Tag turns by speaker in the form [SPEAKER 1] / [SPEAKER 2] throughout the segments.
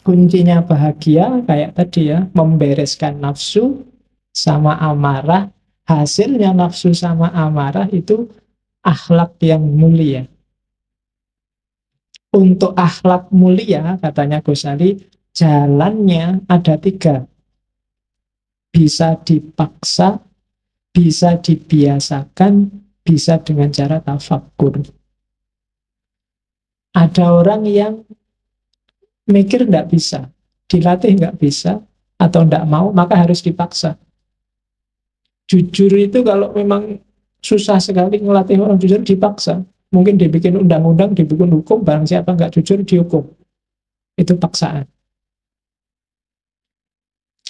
[SPEAKER 1] Kuncinya bahagia kayak tadi ya, membereskan nafsu sama amarah. Hasilnya nafsu sama amarah itu akhlak yang mulia. Untuk akhlak mulia, katanya Ghazali, jalannya ada tiga. Bisa dipaksa, bisa dibiasakan, bisa dengan cara tafakkur. Ada orang yang mikir nggak bisa, dilatih nggak bisa, atau nggak mau, maka harus dipaksa. Jujur itu kalau memang susah sekali ngelatih orang jujur, dipaksa. Mungkin dibikin undang-undang, dibikin hukum, barang siapa nggak jujur dihukum. Itu paksaan.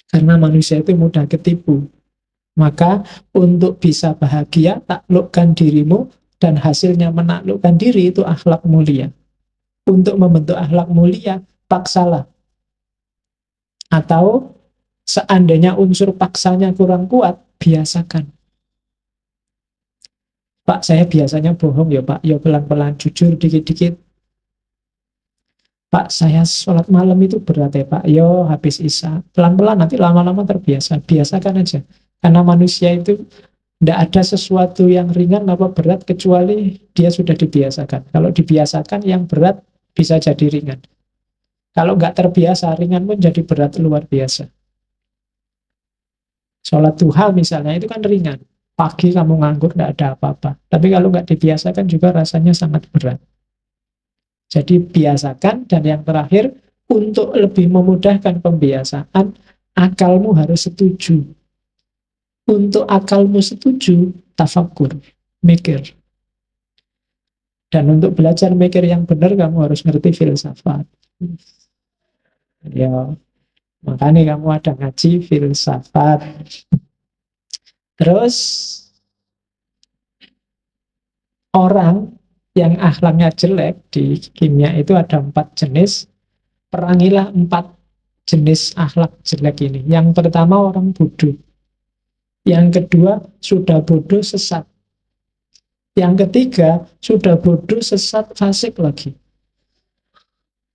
[SPEAKER 1] Karena manusia itu mudah ketipu. Maka untuk bisa bahagia, taklukkan dirimu, dan hasilnya menaklukkan diri itu akhlak mulia. Untuk membentuk akhlak mulia, paksalah. Atau seandainya unsur paksanya kurang kuat, biasakan. Pak, saya biasanya bohong ya Pak, ya pelan-pelan, jujur dikit-dikit. Pak, saya sholat malam itu berat ya Pak, yo habis isya. Pelan-pelan, nanti lama-lama terbiasa. Biasakan aja. Karena manusia itu tidak ada sesuatu yang ringan apa berat kecuali dia sudah dibiasakan. Kalau dibiasakan yang berat bisa jadi ringan. Kalau nggak terbiasa, ringan pun jadi berat luar biasa. Sholat duha misalnya itu kan ringan. Pagi kamu nganggur, nggak ada apa-apa. Tapi kalau nggak dibiasakan juga rasanya sangat berat. Jadi biasakan, dan yang terakhir, untuk lebih memudahkan pembiasaan, akalmu harus setuju. Untuk akalmu setuju, tafakur, mikir. Dan untuk belajar mikir yang benar, kamu harus ngerti filsafat. Ya, makanya kamu ada ngaji filsafat. Terus, orang yang akhlaknya jelek di kimia itu ada 4 jenis. Perangilah 4 jenis akhlak jelek ini. Yang pertama orang bodoh. Yang kedua sudah bodoh sesat. Yang ketiga sudah bodoh sesat fasik lagi.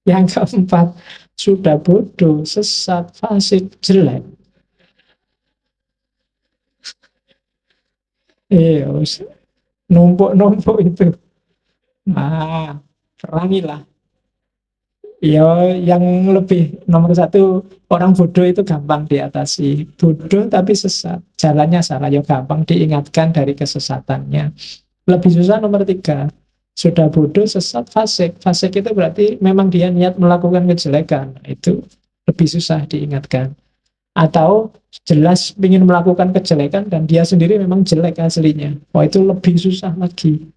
[SPEAKER 1] Yang keempat sudah bodoh sesat fasik jelek. Numpuk-numpuk itu. Nah, perangilah. Ya, yang lebih nomor satu, orang bodoh itu gampang diatasi. Bodoh tapi sesat, jalannya salah, ya gampang diingatkan dari kesesatannya. Lebih susah nomor 3, sudah bodoh, sesat, fasik. Fasik itu berarti memang dia niat melakukan kejelekan. Itu lebih susah diingatkan. Atau jelas ingin melakukan kejelekan dan dia sendiri memang jelek aslinya. Wah, itu lebih susah lagi.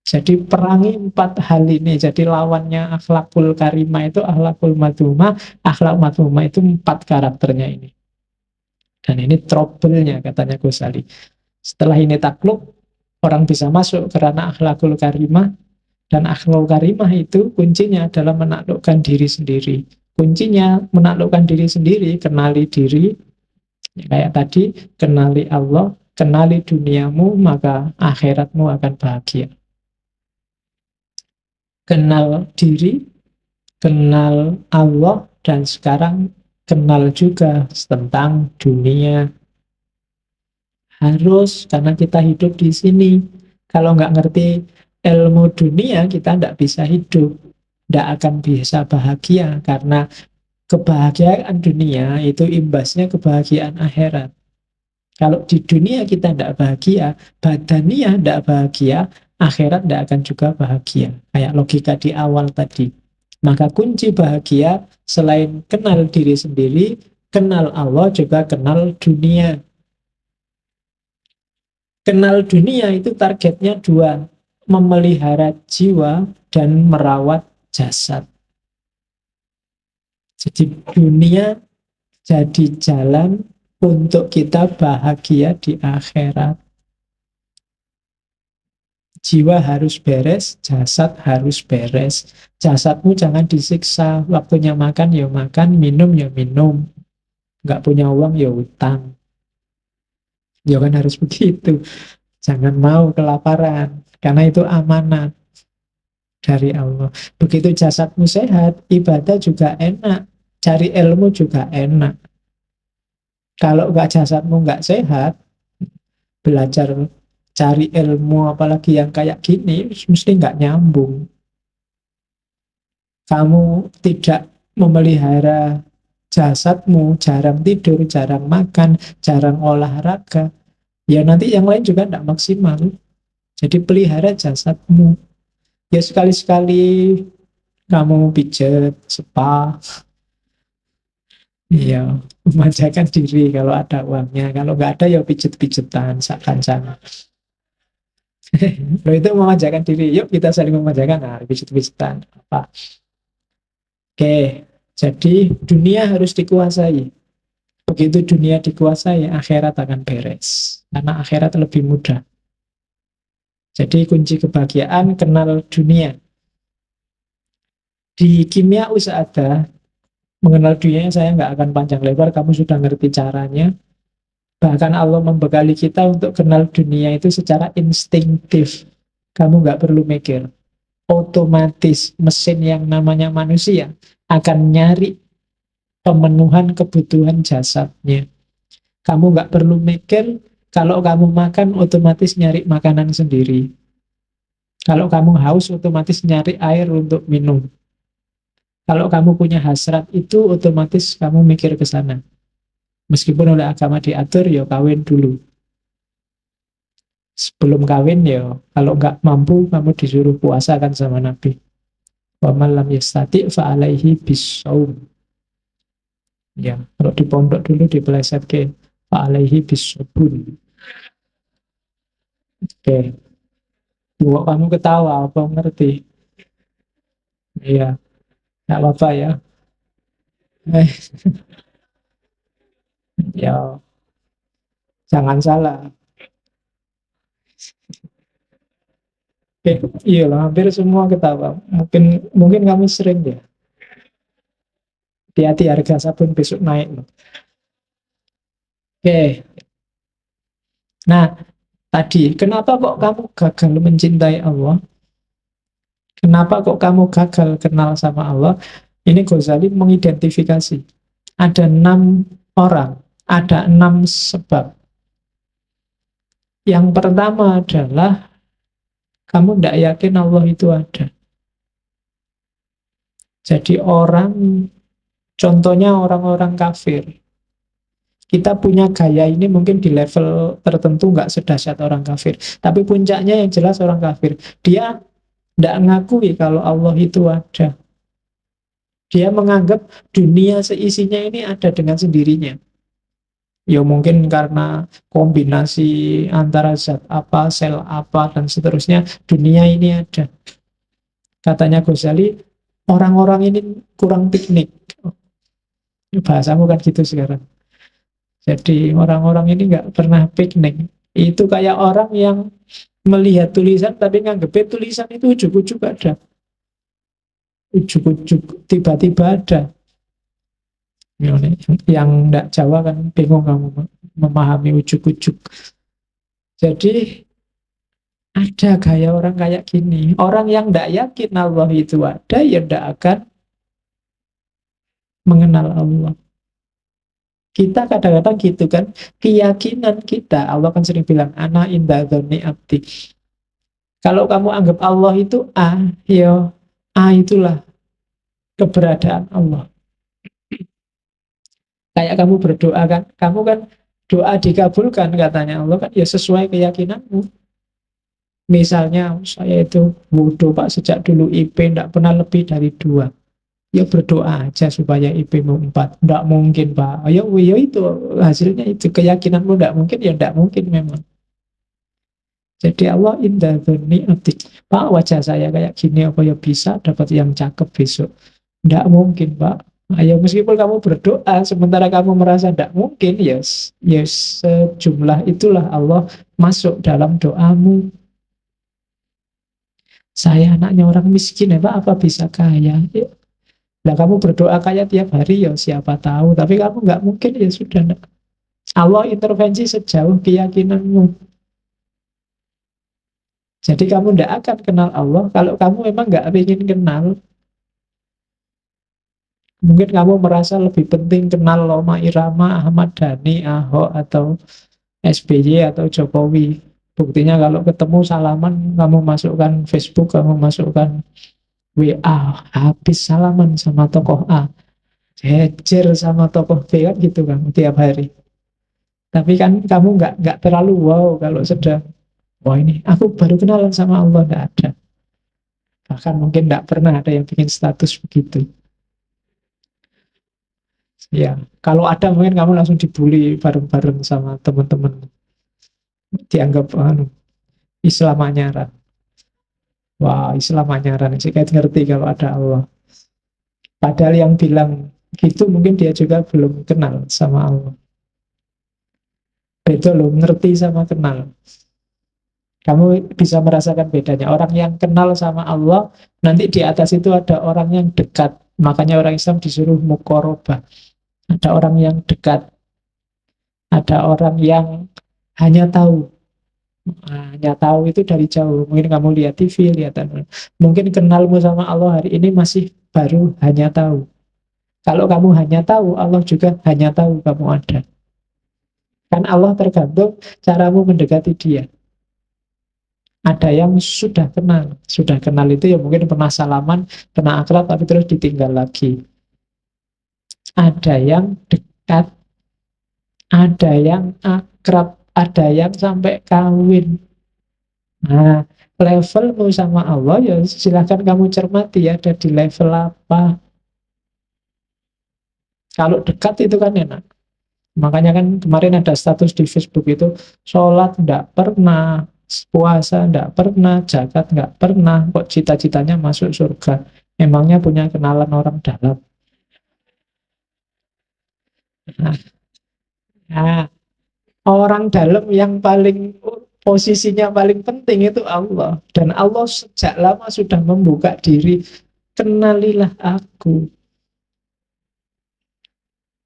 [SPEAKER 1] Jadi perangi 4 hal ini. Jadi lawannya akhlakul karimah itu akhlakul madhumah. Akhlak madhumah itu 4 karakternya ini. Dan ini trouble-nya katanya Ghazali. Setelah ini takluk, orang bisa masuk karena akhlakul karimah. Dan akhlakul karimah itu kuncinya adalah menaklukkan diri sendiri. Kuncinya menaklukkan diri sendiri, kenali diri. Kayak tadi, kenali Allah, kenali duniamu, maka akhiratmu akan bahagia. Kenal diri, kenal Allah, dan sekarang kenal juga tentang dunia. Harus, karena kita hidup di sini. Kalau nggak ngerti ilmu dunia, kita nggak bisa hidup. Nggak akan bisa bahagia, karena kebahagiaan dunia itu imbasnya kebahagiaan akhirat. Kalau di dunia kita nggak bahagia, badaniah nggak bahagia, akhirat tidak akan juga bahagia. Kayak logika di awal tadi. Maka kunci bahagia selain kenal diri sendiri, kenal Allah, juga kenal dunia. Kenal dunia itu targetnya 2, memelihara jiwa dan merawat jasad. Jadi dunia jadi jalan untuk kita bahagia di akhirat. Jiwa harus beres, jasad harus beres. Jasadmu jangan disiksa, waktunya makan ya makan, minum ya minum. Nggak punya uang ya utang. Ya kan harus begitu. Jangan mau kelaparan, karena itu amanat. dari Allah. Begitu jasadmu sehat, ibadah juga enak, cari ilmu juga enak. Kalau nggak jasadmu nggak sehat, belajar cari ilmu apalagi yang kayak gini, mesti nggak nyambung. Kamu tidak memelihara jasadmu, jarang tidur, jarang makan, jarang olahraga, ya nanti yang lain juga tidak maksimal. Jadi pelihara jasadmu. Ya sekali-sekali kamu pijat, spa, iya, memanjakan diri kalau ada uangnya. Kalau nggak ada ya pijet-pijetan, sak-kancan. Loh itu memanjakan diri. Yuk kita saling memanjakan. Nah, pijet-pijetan. Apa? Oke, jadi dunia harus dikuasai. Begitu dunia dikuasai, akhirat akan beres. Karena akhirat lebih mudah. Jadi kunci kebahagiaan kenal dunia. Di kimia usaha ada, mengenal dunia saya nggak akan panjang lebar, kamu sudah ngerti caranya. Bahkan Allah membekali kita untuk kenal dunia itu secara instinktif. Kamu nggak perlu mikir. Otomatis mesin yang namanya manusia akan nyari pemenuhan kebutuhan jasadnya. Kamu nggak perlu mikir, kalau kamu makan otomatis nyari makanan sendiri. Kalau kamu haus otomatis nyari air untuk minum. Kalau kamu punya hasrat itu otomatis kamu mikir ke sana. Meskipun oleh agama diatur, ya kawin dulu. Sebelum kawin ya, kalau nggak mampu kamu disuruh puasa kan sama Nabi. Wa man lam yastati' fa alaihi bisawm. Ya, kalau di pondok dulu dipeleset ke fa alaihi bisabun. Oke, dua kamu ketawa apa ngerti? Iya, nggak apa-apa ya. Eh, ya jangan salah. Oke, iya lah, hampir semua ketawa. Mungkin mungkin kamu sering ya. Hati-hati harga sabun besok naik loh. Oke, nah tadi kenapa kok kamu gagal mencintai Allah? Kenapa kok kamu gagal kenal sama Allah? Ini Ghazali mengidentifikasi. Ada 6 orang, ada 6 sebab. Yang pertama adalah kamu tidak yakin Allah itu ada. Jadi contohnya orang-orang kafir. Kita punya gaya ini mungkin di level tertentu nggak sedahsyat orang kafir. Tapi puncaknya yang jelas orang kafir. Dia tidak ngakui kalau Allah itu ada. Dia menganggap dunia seisinya ini ada dengan sendirinya. Ya mungkin karena kombinasi antara zat apa, sel apa, dan seterusnya, dunia ini ada. Katanya Ghazali, orang-orang ini kurang piknik. Bahasamu kan gitu sekarang. Jadi orang-orang ini nggak pernah piknik. Itu kayak orang yang melihat tulisan tapi nganggep tulisan itu ujuk-ujuk ada. Ujuk-ujuk tiba-tiba ada. Yang nggak Jawa kan bingung kamu memahami ujuk-ujuk. Jadi ada gaya orang kayak gini. Orang yang nggak yakin Allah itu ada, ya nggak akan mengenal Allah. Kita kadang-kadang gitu kan, keyakinan kita, Allah kan sering bilang, ana inda dzonni abdi. Kalau kamu anggap Allah itu A, ya A itulah keberadaan Allah. Kayak kamu berdoa kan, kamu kan doa dikabulkan katanya Allah kan, ya sesuai keyakinanmu. Misalnya saya itu bodoh Pak, sejak dulu IP tidak pernah lebih dari 2. Ya berdoa aja supaya IP-mu 4. Tidak mungkin Pak. Ya itu hasilnya itu. Keyakinanmu tidak mungkin, ya tidak mungkin memang. Jadi Allah indah dzonni abdi. Pak, wajah saya kayak gini, apa ya bisa dapat yang cakep besok? Tidak mungkin Pak. Ayo meskipun kamu berdoa, sementara kamu merasa tidak mungkin, yes, sejumlah itulah Allah masuk dalam doamu. Saya anaknya orang miskin ya Pak, apa bisa kaya? Ya. Nah kamu berdoa kaya tiap hari ya siapa tahu, tapi kamu nggak mungkin, ya sudah. Allah intervensi sejauh keyakinanmu. Jadi kamu tidak akan kenal Allah kalau kamu memang nggak ingin kenal. Mungkin kamu merasa lebih penting kenal Roma Irama, Ahmad Dhani, Ahok, atau SBY, atau Jokowi. Buktinya kalau ketemu salaman, kamu masukkan Facebook, kamu masukkan WA, habis salaman sama tokoh A, jejer sama tokoh B, kan gitu kan tiap hari. Tapi kan kamu nggak terlalu wow kalau sedang, wah ini aku baru kenalan sama Allah, nggak ada. Bahkan mungkin nggak pernah ada yang bikin status begitu. Ya, kalau ada mungkin kamu langsung dibully bareng-bareng sama teman-teman, dianggap Islam anyaran. Wah, Islam anyaran sih, kayak ngerti kalau ada Allah. Padahal yang bilang gitu mungkin dia juga belum kenal sama Allah. Beda loh, ngerti sama kenal. Kamu bisa merasakan bedanya. Orang yang kenal sama Allah, nanti di atas itu ada orang yang dekat. Makanya orang Islam disuruh mukorobah. Ada orang yang dekat. Ada orang yang hanya tahu. Hanya tahu itu dari jauh. Mungkin kamu lihat TV, lihat apa. Mungkin kenalmu sama Allah hari ini masih baru hanya tahu. Kalau kamu hanya tahu, Allah juga hanya tahu kamu ada. Kan Allah tergantung caramu mendekati dia. Ada yang sudah kenal itu ya mungkin pernah salaman, pernah akrab, tapi terus ditinggal lagi. Ada yang dekat, ada yang akrab, ada yang sampai kawin. Nah, levelmu sama Allah ya silahkan kamu cermati, ada di level apa. Kalau dekat itu kan enak. Makanya kan kemarin ada status di Facebook itu, sholat enggak pernah, puasa enggak pernah, zakat enggak pernah, kok cita-citanya masuk surga. Emangnya punya kenalan orang dalam. Nah, nah, orang dalam yang paling posisinya paling penting itu Allah. Dan Allah sejak lama sudah membuka diri, kenalilah aku.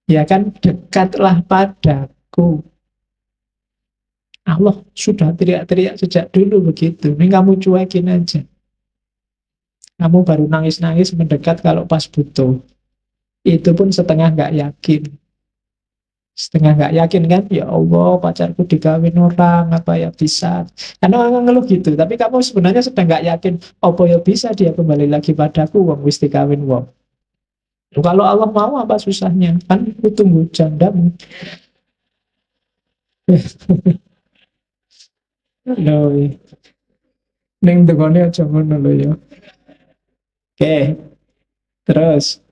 [SPEAKER 1] Ya kan, dekatlah padaku. Allah sudah teriak-teriak sejak dulu begitu. Ini kamu cuekin aja. Kamu baru nangis-nangis mendekat kalau pas butuh. Itu pun setengah nggak yakin. Setengah nggak yakin kan, ya Allah pacarku dikawin orang, apa ya bisa. Karena orang ngeluh gitu. Tapi kamu sebenarnya sedang nggak yakin, apa ya bisa dia kembali lagi padaku, wong wis dikawin wong. Kalau Allah mau apa susahnya? Kan aku tunggu jandamu. Loh, ning dengone aja ngono lho ya. Oke, terus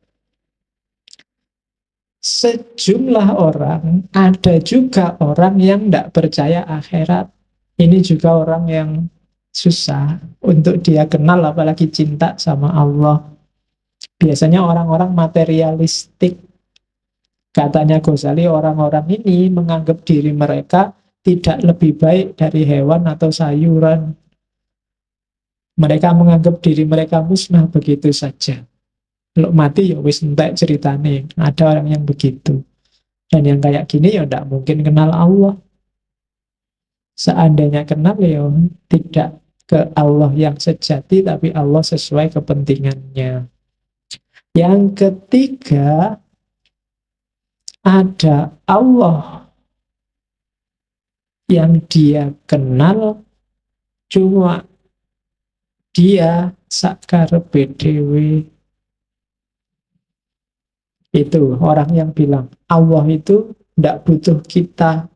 [SPEAKER 1] sejumlah orang, ada juga orang yang tidak percaya akhirat. Ini juga orang yang susah untuk dia kenal, apalagi cinta sama Allah. Biasanya orang-orang materialistik. Katanya Ghazali, orang-orang ini menganggap diri mereka tidak lebih baik dari hewan atau sayuran. Mereka menganggap diri mereka musnah begitu saja. Kalau mati ya wis entek ceritane. Ada orang yang begitu. Dan yang kayak gini ya tidak mungkin kenal Allah. Seandainya kenal ya tidak ke Allah yang sejati, tapi Allah sesuai kepentingannya. Yang ketiga, ada Allah yang dia kenal, cuma dia sakarepe dhewe. Itu orang yang bilang Allah itu tidak butuh kita,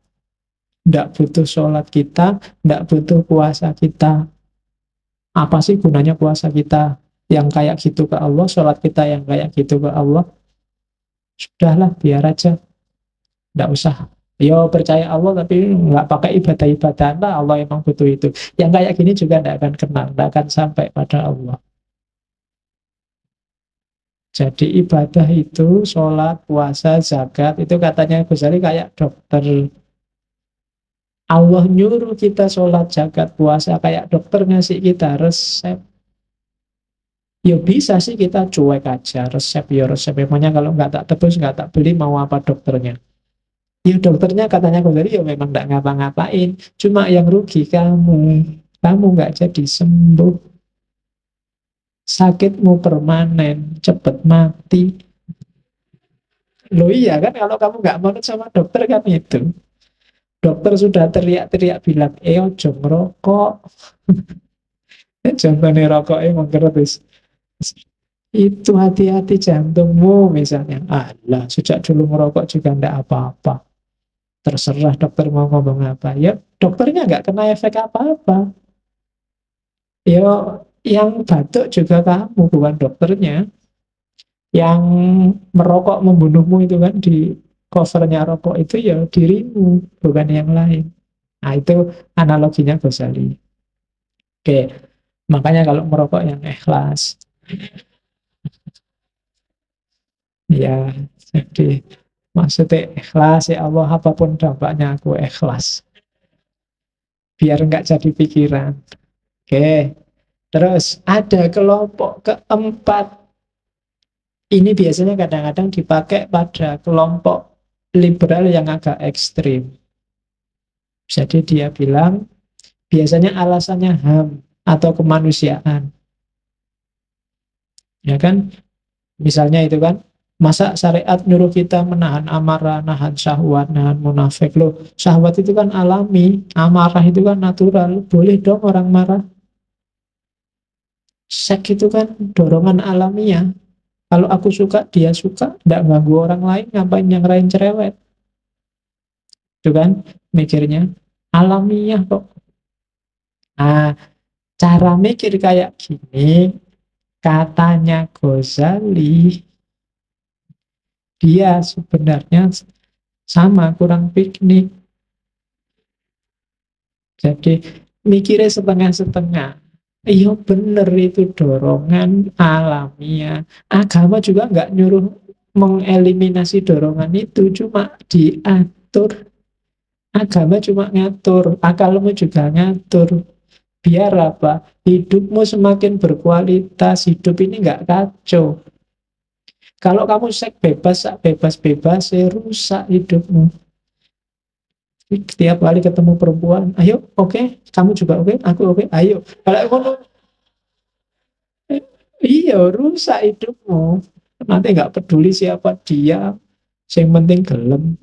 [SPEAKER 1] tidak butuh sholat kita, tidak butuh puasa kita. Apa sih gunanya puasa kita yang kayak gitu ke Allah, sholat kita yang kayak gitu ke Allah? Sudahlah, biar aja, tidak usah. Yo percaya Allah tapi nggak pakai ibadah-ibadah, nah, Allah emang butuh itu. Yang kayak gini juga tidak akan kenal, tidak akan sampai pada Allah. Jadi ibadah itu, sholat, puasa, zakat, itu katanya Ghazali kayak dokter. Allah nyuruh kita sholat, zakat, puasa, kayak dokter ngasih kita resep. Ya bisa sih kita cuek aja, resep ya resep. Emangnya kalau nggak tak tebus, nggak tak beli, mau apa dokternya? Ya dokternya katanya Ghazali ya memang nggak ngapa-ngapain, cuma yang rugi kamu. kamu nggak jadi sembuh. Sakitmu permanen, cepet mati. Loh iya kan, kalau kamu nggak manut sama dokter kan itu. Dokter sudah teriak-teriak bilang, ojo ngerokok. Contohnya rokok emang gratis. Itu hati-hati jantungmu misalnya. Alah, sejak dulu merokok juga ndak apa-apa. Terserah dokter mau ngomong apa. Ya, dokternya nggak kena efek apa-apa. Ya, yang batuk juga kamu, bukan dokternya. Yang merokok membunuhmu itu kan di covernya rokok itu ya dirimu, bukan yang lain. Nah, itu analoginya Ghazali. Oke, makanya kalau merokok yang ikhlas. Ya, jadi maksudnya ikhlas ya Allah, apapun dampaknya aku ikhlas. Biar nggak jadi pikiran. Oke, terus ada kelompok keempat. Ini biasanya kadang-kadang dipakai pada kelompok liberal yang agak ekstrim. Jadi dia bilang, biasanya alasannya HAM atau kemanusiaan. Ya kan? Misalnya itu kan, masa syariat nyuruh kita menahan amarah, nahan syahwat, nahan munafik. Loh, syahwat itu kan alami, amarah itu kan natural. Boleh dong orang marah. Seks itu kan dorongan alamiah. Kalau aku suka, dia suka, tidak ganggu orang lain, ngapain yang lain cerewet. Itu kan mikirnya alamiah kok. Nah, cara mikir kayak gini, katanya Ghazali, dia sebenarnya sama, kurang piknik. Jadi mikirnya setengah-setengah. Iya bener itu dorongan alamiah. Agama juga nggak nyuruh mengeliminasi dorongan itu, cuma diatur. Agama cuma ngatur, akalmu juga ngatur. Biar apa? Hidupmu semakin berkualitas, hidup ini nggak kacau. Kalau kamu seks bebas, bebas-bebas, rusak hidupmu. Tiap kali ketemu perempuan, ayo, oke, kamu juga oke, aku oke, ayo. Kalau ngono, iya, rusak hidupmu. Nanti nggak peduli siapa dia, yang penting gelem.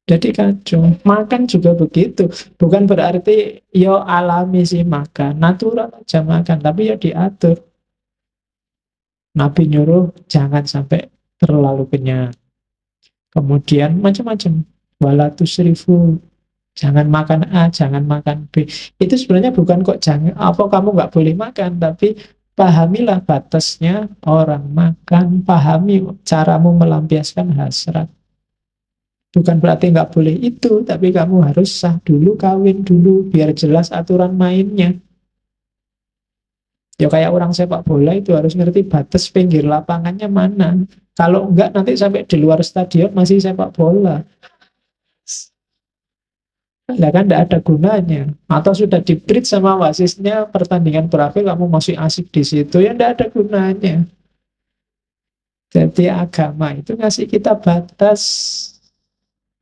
[SPEAKER 1] Jadi kacau. Makan juga begitu. Bukan berarti yo alami sih makan, natural aja makan, tapi ya diatur. Nabi nyuruh jangan sampai terlalu kenyang. Kemudian macam-macam. Walatus rifu, jangan makan A, jangan makan B. Itu sebenarnya bukan kok jangan apa kamu nggak boleh makan, tapi pahamilah batasnya orang makan, pahami caramu melampiaskan hasrat. Bukan berarti nggak boleh itu, tapi kamu harus sah dulu, kawin dulu, biar jelas aturan mainnya. Ya kayak orang sepak bola itu harus ngerti batas pinggir lapangannya mana. Kalau enggak nanti sampai di luar stadion masih sepak bola. Nah kan tidak ada gunanya. Atau sudah di-treat sama wasitnya, pertandingan berakhir kamu masih asik di situ, ya tidak ada gunanya. Jadi agama itu ngasih kita batas.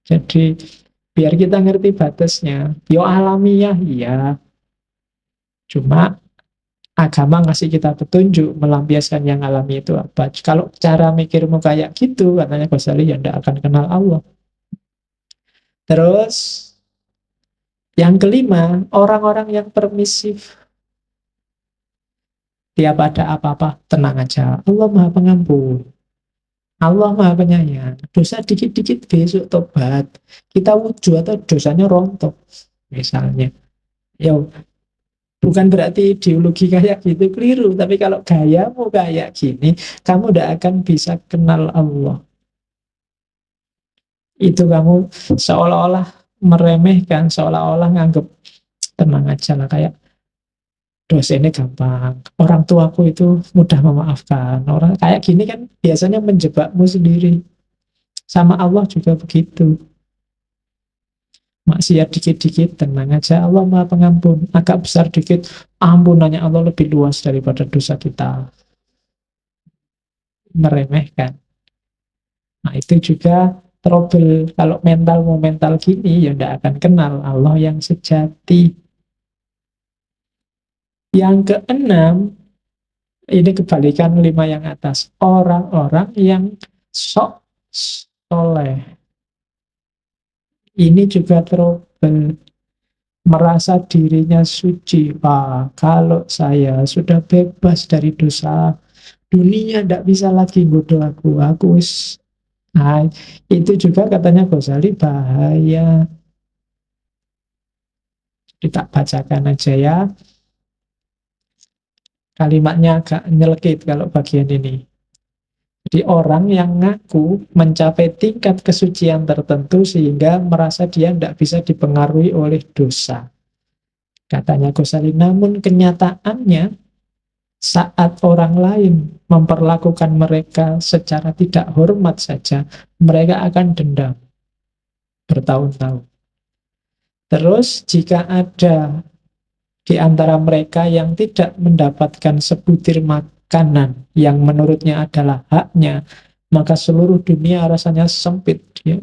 [SPEAKER 1] Jadi biar kita ngerti batasnya. Yo alamiah, iya. Cuma agama ngasih kita petunjuk melampiaskan yang alami itu apa. Kalau cara mikirmu kayak gitu, katanya Ghazali, ya tidak akan kenal Allah. Terus yang kelima, orang-orang yang permisif. Tiap ada apa-apa, tenang aja. Allah Maha Pengampun. Allah Maha Penyayang. Dosa dikit-dikit besok tobat. Kita wujud atau dosanya rontok. Misalnya. Ya, bukan berarti ideologi kayak gitu keliru. Tapi kalau gayamu kayak gini, kamu tidak akan bisa kenal Allah. Itu kamu seolah-olah meremehkan, seolah-olah nganggep tenang aja lah, kayak dosennya gampang, orang tuaku itu mudah memaafkan. Orang kayak gini kan biasanya menjebakmu sendiri. Sama Allah juga begitu. Maksiat dikit-dikit, tenang aja, Allah Maha Pengampun. Agak besar dikit, ampunannya Allah lebih luas daripada dosa kita. Meremehkan. Nah itu juga trouble. Kalau mentalmu mental gini, ya tidak akan kenal Allah yang sejati. Yang keenam, ini kebalikan 5 yang atas. Orang-orang yang sok soleh. Ini juga trouble. Merasa dirinya suci. Wah, kalau saya sudah bebas dari dosa, dunia tidak bisa lagi bodoh aku. Nah, itu juga katanya Ghazali bahaya. Kita bacakan aja ya. Kalimatnya agak nyelekit kalau bagian ini. Jadi orang yang ngaku mencapai tingkat kesucian tertentu sehingga merasa dia tidak bisa dipengaruhi oleh dosa. Katanya Ghazali, namun kenyataannya saat orang lain memperlakukan mereka secara tidak hormat saja, mereka akan dendam bertahun-tahun. Terus jika ada di antara mereka yang tidak mendapatkan sebutir makanan yang menurutnya adalah haknya, maka seluruh dunia rasanya sempit dia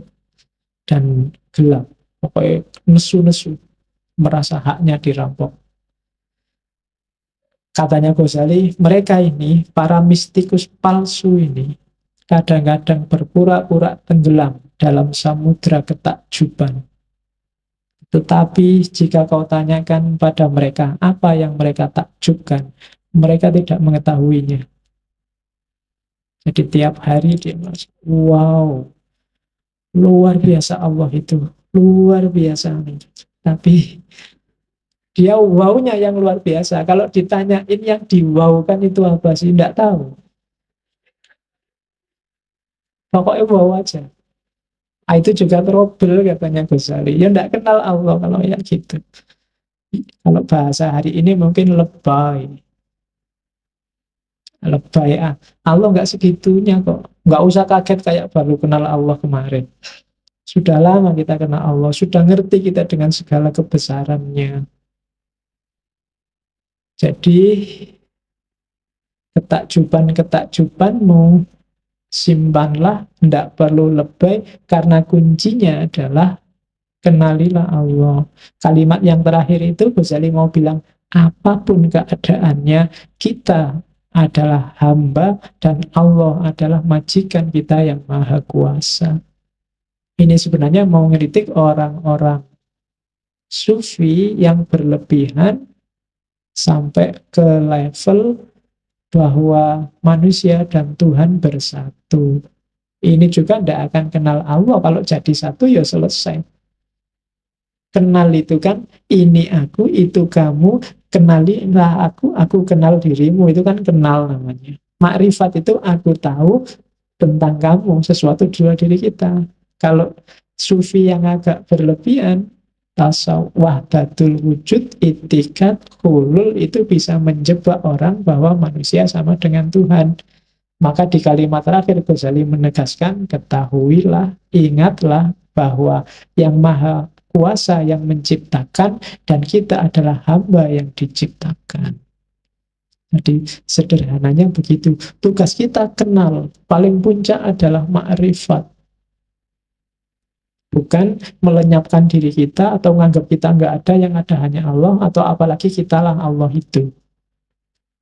[SPEAKER 1] dan gelap. Pokoknya nesu-nesu, merasa haknya dirampok. Katanya Ghazali, mereka ini, para mistikus palsu ini, kadang-kadang berpura-pura tenggelam dalam samudra ketakjuban. Tetapi jika kau tanyakan pada mereka apa yang mereka takjubkan, mereka tidak mengetahuinya. Jadi tiap hari dia merasa, wow, luar biasa Allah itu, luar biasa. Tapi dia wow-nya yang luar biasa. Kalau ditanyain yang di-wow-kan itu apa sih? Tidak tahu. Pokoknya wow aja. Ah, itu juga trouble katanya Ghazali. Ya tidak kenal Allah kalau ya gitu. Kalau bahasa hari ini mungkin lebay. Lebay ah. Allah nggak segitunya kok. Nggak usah kaget kayak baru kenal Allah kemarin. Sudah lama kita kenal Allah. Sudah ngerti kita dengan segala kebesarannya. Jadi ketakjuban-ketakjubanmu simpanlah, tidak perlu lebay, karena kuncinya adalah kenalilah Allah. Kalimat yang terakhir itu Ghazali mau bilang, apapun keadaannya, kita adalah hamba dan Allah adalah majikan kita yang maha kuasa. Ini sebenarnya mau ngeritik orang-orang sufi yang berlebihan sampai ke level bahwa manusia dan Tuhan bersatu. Ini juga tidak akan kenal Allah. Kalau jadi satu ya selesai. Kenal itu kan ini aku, itu kamu, kenalilah aku kenal dirimu. Itu kan kenal namanya. Makrifat itu aku tahu tentang kamu, sesuatu di luar diri kita. Kalau sufi yang agak berlebihan, tasawuf wahdatul wujud, itikat, hulul, itu bisa menjebak orang bahwa manusia sama dengan Tuhan. Maka di kalimat terakhir Ghazali menegaskan, ketahuilah, ingatlah bahwa yang maha kuasa yang menciptakan dan kita adalah hamba yang diciptakan. Jadi sederhananya begitu. Tugas kita kenal, paling puncak adalah makrifat. Bukan melenyapkan diri kita atau menganggap kita nggak ada, yang ada hanya Allah, atau apalagi kitalah Allah itu.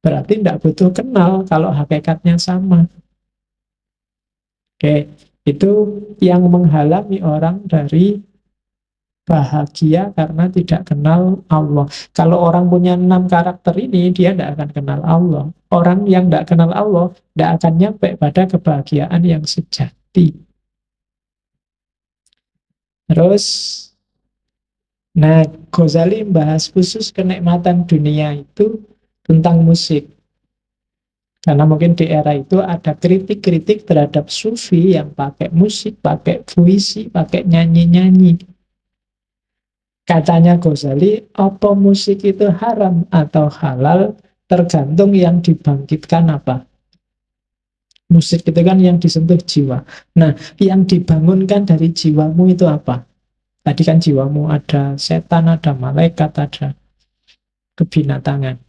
[SPEAKER 1] Berarti tidak butuh kenal kalau hakikatnya sama. Oke, itu yang menghalangi orang dari bahagia karena tidak kenal Allah. Kalau orang punya 6 karakter ini, dia tidak akan kenal Allah. Orang yang tidak kenal Allah tidak akan nyampe pada kebahagiaan yang sejati. Terus, nah, Ghazali membahas khusus kenikmatan dunia itu tentang musik. Karena mungkin di era itu ada kritik-kritik terhadap sufi yang pakai musik, pakai puisi, pakai nyanyi-nyanyi. Katanya Ghazali, apa musik itu haram atau halal tergantung yang dibangkitkan apa. Musik itu kan yang disentuh jiwa. Nah, yang dibangunkan dari jiwamu itu apa? Tadi kan jiwamu ada setan, ada malaikat, ada kebinatangan.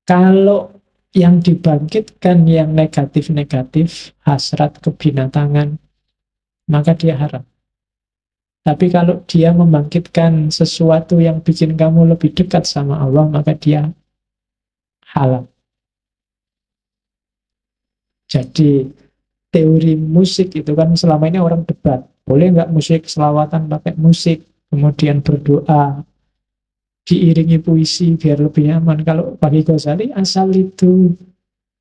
[SPEAKER 1] Kalau yang dibangkitkan yang negatif-negatif, hasrat, kebinatangan, maka dia haram. Tapi kalau dia membangkitkan sesuatu yang bikin kamu lebih dekat sama Allah, maka dia halal. Jadi teori musik itu kan selama ini orang debat. Boleh nggak musik selawatan pakai musik, kemudian berdoa, diiringi puisi biar lebih nyaman. Kalau bagi Ghazali, asal itu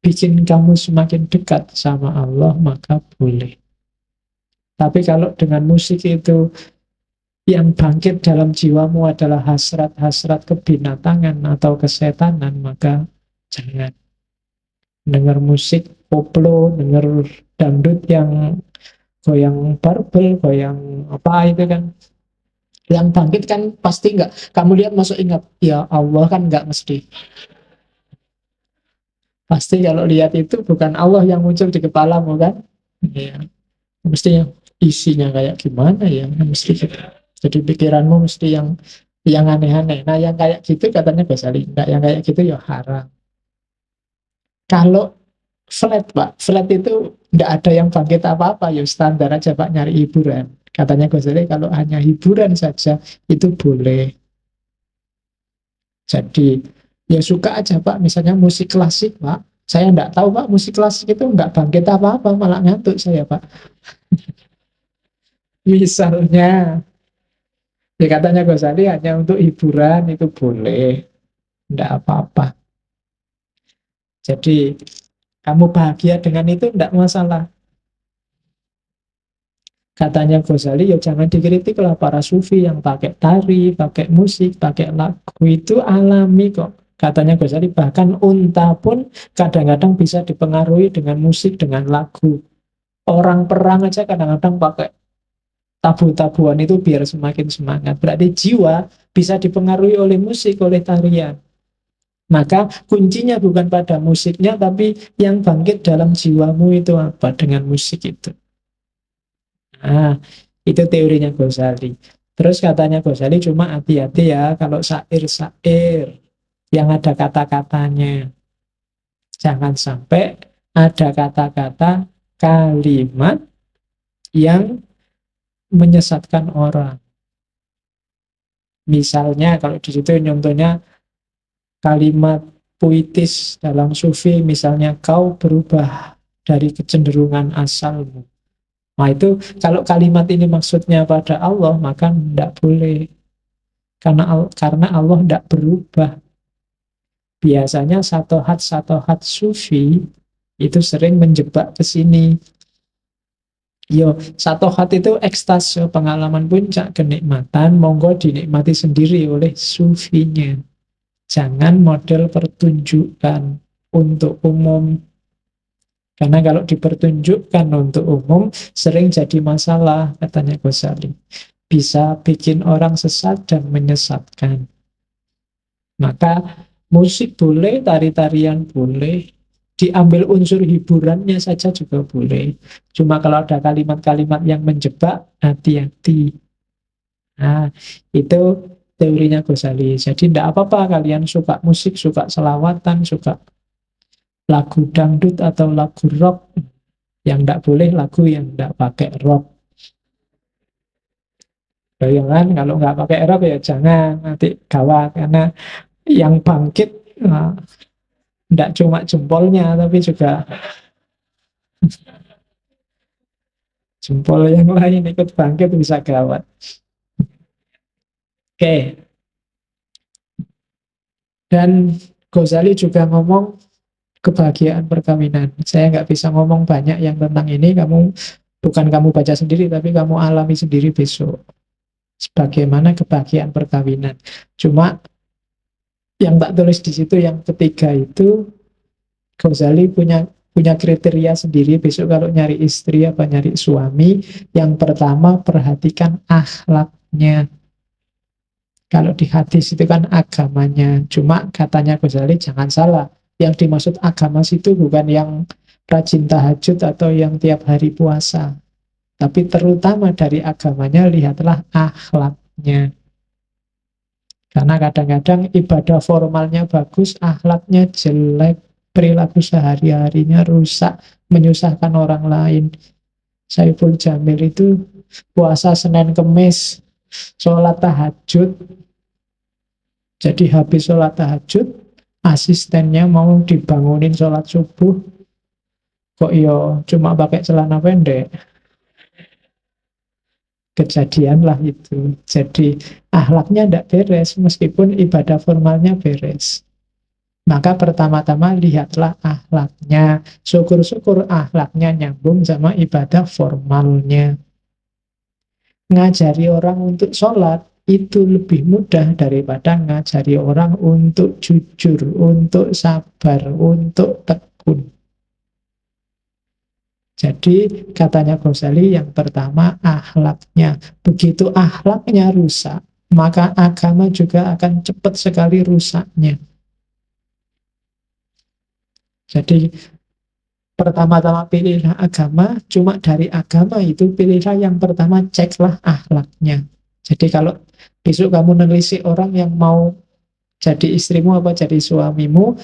[SPEAKER 1] bikin kamu semakin dekat sama Allah, maka boleh. Tapi kalau dengan musik itu yang bangkit dalam jiwamu adalah hasrat-hasrat kebinatangan atau kesetanan, maka jangan. Dengar musik koplo, dengar dangdut yang goyang barbel, goyang apa itu kan, yang bangkit kan pasti nggak, kamu lihat masuk ingat, ya Allah kan nggak mesti. Pasti kalau lihat itu bukan Allah yang muncul di kepalamu kan. Ya, mestinya isinya kayak gimana ya, mesti gitu. Jadi pikiranmu mesti yang aneh-aneh. Nah yang kayak gitu katanya Ghazali, enggak, yang kayak gitu ya haram. Kalau flat Pak, flat itu nggak ada yang bangkit apa-apa, ya standar aja Pak, nyari hiburan. Katanya Ghazali kalau hanya hiburan saja itu boleh. Jadi ya suka aja Pak, misalnya musik klasik Pak. Saya nggak tahu Pak, musik klasik itu nggak bangkit apa-apa, malah ngantuk saya Pak. Misalnya, ya katanya Ghazali hanya untuk hiburan itu boleh, nggak apa-apa. Jadi kamu bahagia dengan itu nggak masalah. Katanya Ghazali, ya jangan dikritik lah para sufi yang pakai tari, pakai musik, pakai lagu, itu alami kok. Katanya Ghazali, bahkan unta pun kadang-kadang bisa dipengaruhi dengan musik, dengan lagu. Orang perang aja kadang-kadang pakai tabu-tabuan itu biar semakin semangat. Berarti jiwa bisa dipengaruhi oleh musik, oleh tarian. Maka kuncinya bukan pada musiknya, tapi yang bangkit dalam jiwamu itu apa dengan musik itu. Nah, itu teorinya Ghazali. Terus katanya Ghazali, cuma hati-hati ya kalau syair-syair yang ada kata-katanya. Jangan sampai ada kata-kata kalimat yang menyesatkan orang. Misalnya kalau di situ contohnya kalimat puitis dalam sufi, misalnya kau berubah dari kecenderungan asalmu. Nah itu kalau kalimat ini maksudnya pada Allah, maka tidak boleh. Karena Allah tidak berubah. Biasanya satohat sufi itu sering menjebak ke sini. Yo, satohat itu ekstase, pengalaman puncak kenikmatan, monggo dinikmati sendiri oleh sufinya. Jangan model pertunjukan untuk umum. Karena kalau dipertunjukkan untuk umum, sering jadi masalah, katanya Ghazali. Bisa bikin orang sesat dan menyesatkan. Maka musik boleh, tari-tarian boleh, diambil unsur hiburannya saja juga boleh. Cuma kalau ada kalimat-kalimat yang menjebak, hati-hati. Nah, itu teorinya Ghazali. Jadi tidak apa-apa kalian suka musik, suka selawatan, suka lagu dangdut atau lagu rock. Yang tidak boleh lagu yang tidak pakai rock. Ya kan, kalau nggak pakai rock ya jangan, nanti gawat. Karena yang bangkit tidak cuma jempolnya, tapi juga jempol yang lain ikut bangkit, bisa gawat. Oke, dan Ghazali juga ngomong kebahagiaan perkawinan. Saya nggak bisa ngomong banyak yang tentang ini, bukan kamu baca sendiri, tapi kamu alami sendiri besok. Bagaimana kebahagiaan perkawinan. Cuma yang tak tulis di situ yang ketiga itu, Ghazali punya kriteria sendiri besok kalau nyari istri apa nyari suami. Yang pertama, perhatikan akhlaknya. Kalau di hadis itu kan agamanya. Cuma katanya Ghazali, jangan salah, yang dimaksud agama situ bukan yang rajin tahajud atau yang tiap hari puasa. Tapi terutama dari agamanya, lihatlah akhlaknya. Karena kadang-kadang ibadah formalnya bagus, akhlaknya jelek, perilaku sehari-harinya rusak, menyusahkan orang lain. Saiful Jamil itu puasa Senin Kemis, sholat tahajud. Jadi habis sholat tahajud, asistennya mau dibangunin sholat subuh, kok yo cuma pakai celana pendek. Kejadian lah itu. Jadi akhlaknya tidak beres, meskipun ibadah formalnya beres. Maka pertama-tama lihatlah akhlaknya. Syukur-syukur akhlaknya nyambung sama ibadah formalnya. Ngajari orang untuk sholat itu lebih mudah daripada ngajari orang untuk jujur, untuk sabar, untuk tekun. Jadi katanya Ghazali yang pertama akhlaknya. Begitu akhlaknya rusak, maka agama juga akan cepat sekali rusaknya. Jadi pertama-tama pilihlah agama, cuma dari agama itu pilihlah yang pertama, ceklah akhlaknya. Jadi kalau besok kamu nelisik orang yang mau jadi istrimu apa jadi suamimu,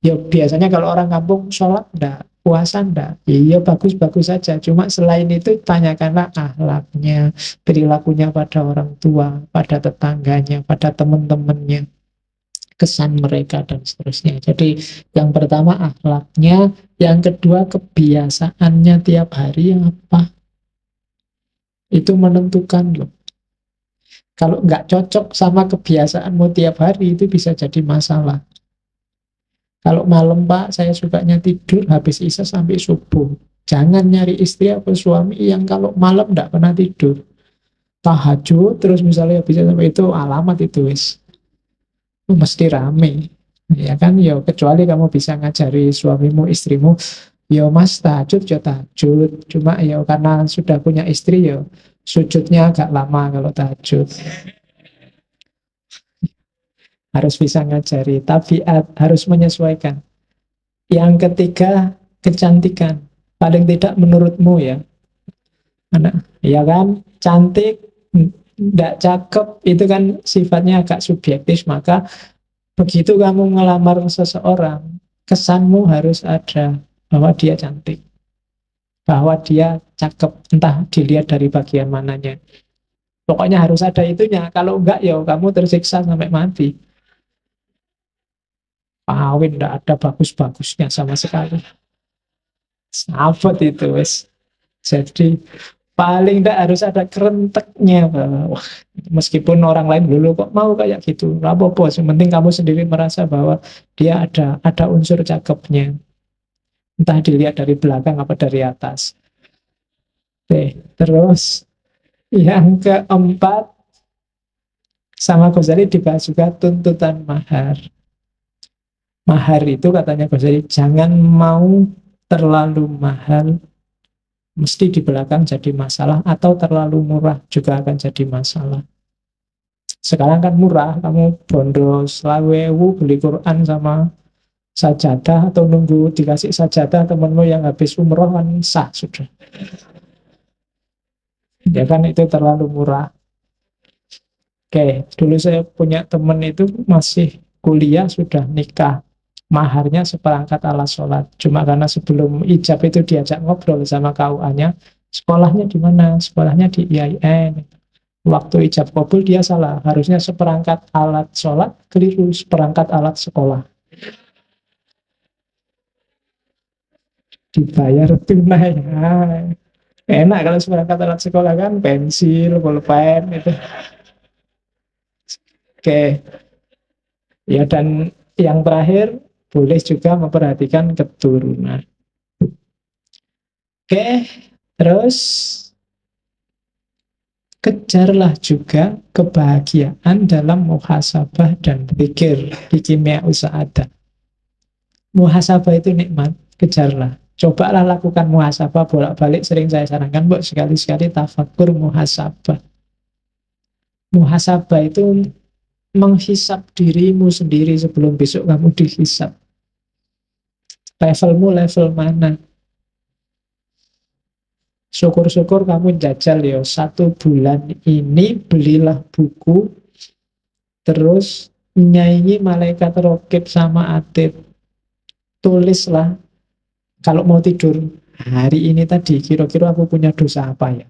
[SPEAKER 1] ya biasanya kalau orang kampung sholat enggak, puasa enggak, ya bagus-bagus saja. Cuma selain itu tanyakanlah akhlaknya, perilakunya pada orang tua, pada tetangganya, pada teman-temannya, kesan mereka dan seterusnya. Jadi yang pertama akhlaknya, yang kedua kebiasaannya tiap hari apa. Itu menentukan loh. Kalau nggak cocok sama kebiasaanmu tiap hari, itu bisa jadi masalah. Kalau malam Pak, saya sukanya tidur habis isya sampai subuh. Jangan nyari istri atau suami yang kalau malam nggak pernah tidur. Tahajud terus misalnya bisa sampai itu, alamat itu wis. Mesti rame. Ya kan, ya kecuali kamu bisa ngajari suamimu, istrimu, ya mas tahajud, ya tahajud. Cuma ya karena sudah punya istri, ya sujudnya agak lama kalau tahajud. Harus bisa ngajari, tabiat, harus menyesuaikan. Yang ketiga, kecantikan. Paling tidak menurutmu ya. Anak, ya kan, cantik, tidak cakep, itu kan sifatnya agak subjektif. Maka begitu kamu ngelamar seseorang, kesanmu harus ada bahwa dia cantik, bahwa dia cakep, entah dilihat dari bagian mananya. Pokoknya harus ada itunya. Kalau enggak, ya kamu tersiksa sampai mati. Kawin enggak ada bagus-bagusnya sama sekali. Sabot itu wes. Jadi paling enggak harus ada kerenteknya. Wah, meskipun orang lain dulu kok mau kayak gitu, nggak apa-apa. Yang penting kamu sendiri merasa bahwa dia ada unsur cakepnya. Entah dilihat dari belakang apa dari atas. Oke, terus yang keempat, sama Ghazali dibahas juga tuntutan mahar. Mahar itu katanya Ghazali, jangan mau terlalu mahal, mesti di belakang jadi masalah, atau terlalu murah juga akan jadi masalah. Sekarang kan murah, kamu bondo 20.000 beli Quran sama sajadah, atau nunggu dikasih sajadah temenmu yang habis umroh kan sah sudah. Ya kan itu terlalu murah. Oke, dulu saya punya temen itu masih kuliah sudah nikah. Maharnya seperangkat alat sholat. Cuma karena sebelum ijab itu diajak ngobrol sama KUA-nya, sekolahnya di mana? Sekolahnya di IAIN. Waktu ijab kabul dia salah. Harusnya seperangkat alat sholat, keliru seperangkat alat sekolah. Dibayar tunai. Nah, enak kalau seperangkat alat sekolah kan, pensil, pulpen, itu. Oke. Ya, dan yang terakhir, boleh juga memperhatikan keturunan. Oke, terus kejarlah juga kebahagiaan dalam muhasabah dan zikir di kimia usahadah. Muhasabah itu nikmat, kejarlah. Cobalah lakukan muhasabah bolak-balik, sering saya sarankan, buat sekali-sekali tafakur muhasabah. Muhasabah itu menghisap dirimu sendiri sebelum besok kamu dihisap. Levelmu level mana? Syukur-syukur kamu jajal ya, 1 bulan ini belilah buku, terus nyanyi malaikat rokib sama atid. Tulislah, kalau mau tidur, hari ini tadi kira-kira aku punya dosa apa ya?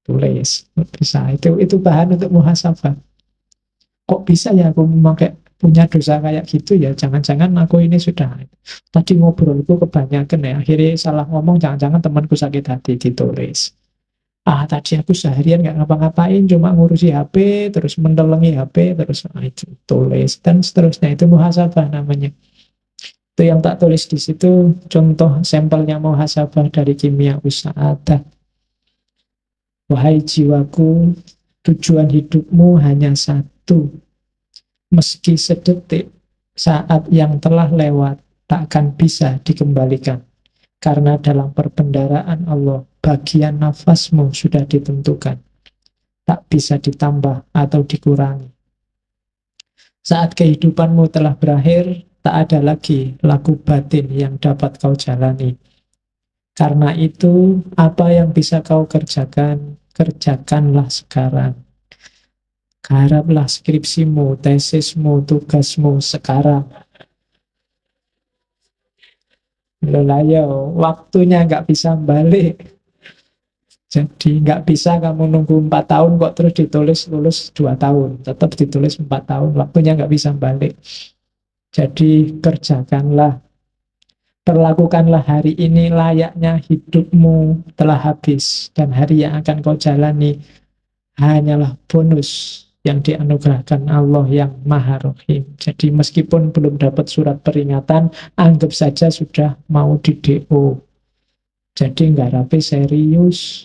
[SPEAKER 1] tulis. Bisa. Itu bahan untuk muhasabah. Kok bisa ya aku memakai punya dosa kayak gitu ya? Jangan-jangan aku ini sudah tadi ngobrolku kebanyakan ya. Akhirnya salah ngomong, jangan-jangan temanku sakit hati, ditulis. Tadi aku seharian nggak ngapa-ngapain, cuma ngurusi HP, terus mendelengi HP, terus itu tulis dan seterusnya. Itu muhasabah namanya. Itu yang tak tulis di situ contoh sampelnya muhasabah dari kimia usahadah. Wahai jiwaku, tujuan hidupmu hanya satu. Meski sedetik, saat yang telah lewat takkan bisa dikembalikan. Karena dalam perbendaharaan Allah, bagian nafasmu sudah ditentukan. Tak bisa ditambah atau dikurangi. Saat kehidupanmu telah berakhir, tak ada lagi laku batin yang dapat kau jalani. Karena itu, apa yang bisa kau kerjakan, kerjakanlah sekarang. Garaplah skripsimu, tesismu, tugasmu sekarang. Loh ya, waktunya nggak bisa balik. Jadi nggak bisa kamu nunggu 4 tahun kok terus ditulis lulus 2 tahun. Tetap ditulis 4 tahun, waktunya nggak bisa balik. Jadi kerjakanlah. Perlakukanlah hari ini layaknya hidupmu telah habis. Dan hari yang akan kau jalani hanyalah bonus yang dianugerahkan Allah yang Maha Rahim. Jadi meskipun belum dapat surat peringatan, anggap saja sudah mau di DO. Jadi nggak rapi serius.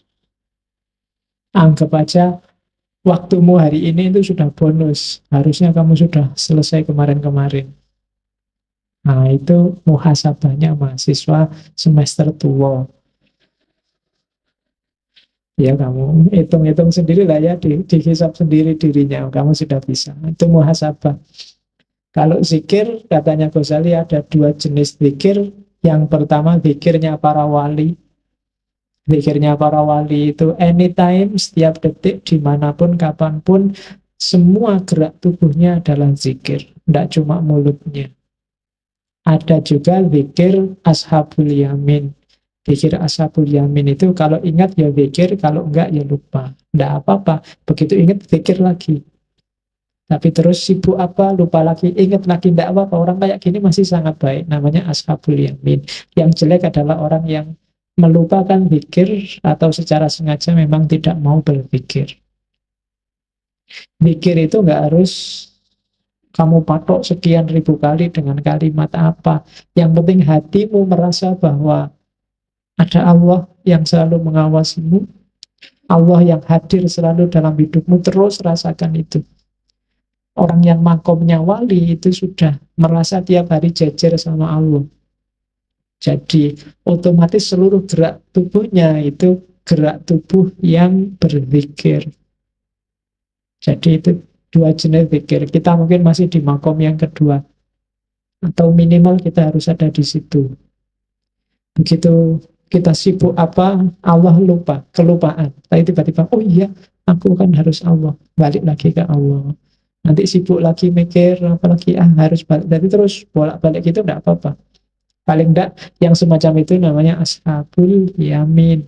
[SPEAKER 1] Anggap aja waktumu hari ini itu sudah bonus. Harusnya kamu sudah selesai kemarin-kemarin. Nah, itu muhasabahnya mahasiswa semester tua. Ya, kamu hitung-hitung sendiri lah ya, dihisap sendiri dirinya. Kamu sudah bisa. Itu muhasabah. Kalau zikir, katanya Ghazali ada 2 jenis zikir. Yang pertama, zikirnya para wali. Zikirnya para wali itu anytime, setiap detik, dimanapun, kapanpun, semua gerak tubuhnya adalah zikir. Tidak cuma mulutnya. Ada juga zikir ashabul yamin. Zikir ashabul yamin itu kalau ingat ya zikir, kalau enggak ya lupa. Tidak apa-apa, begitu ingat zikir lagi. Tapi terus sibuk apa, lupa lagi, ingat lagi, tidak apa-apa. Orang kayak gini masih sangat baik, namanya ashabul yamin. Yang jelek adalah orang yang melupakan zikir atau secara sengaja memang tidak mau berzikir. Zikir itu nggak harus kamu patok sekian ribu kali dengan kalimat apa. Yang penting hatimu merasa bahwa ada Allah yang selalu mengawasimu, Allah yang hadir selalu dalam hidupmu, terus rasakan itu. Orang yang makomnya wali itu sudah merasa tiap hari jajar sama Allah. Jadi otomatis seluruh gerak tubuhnya itu gerak tubuh yang berzikir. Jadi itu 2 jenis zikir. Kita mungkin masih di makom yang kedua. Atau minimal kita harus ada di situ. Begitu kita sibuk apa, Allah lupa, kelupaan. Tapi tiba-tiba, oh iya, aku kan harus Allah. Balik lagi ke Allah. Nanti sibuk lagi mikir, apalagi harus balik. Jadi terus bolak-balik gitu, enggak apa-apa. Paling enggak, yang semacam itu namanya ashabul yamin.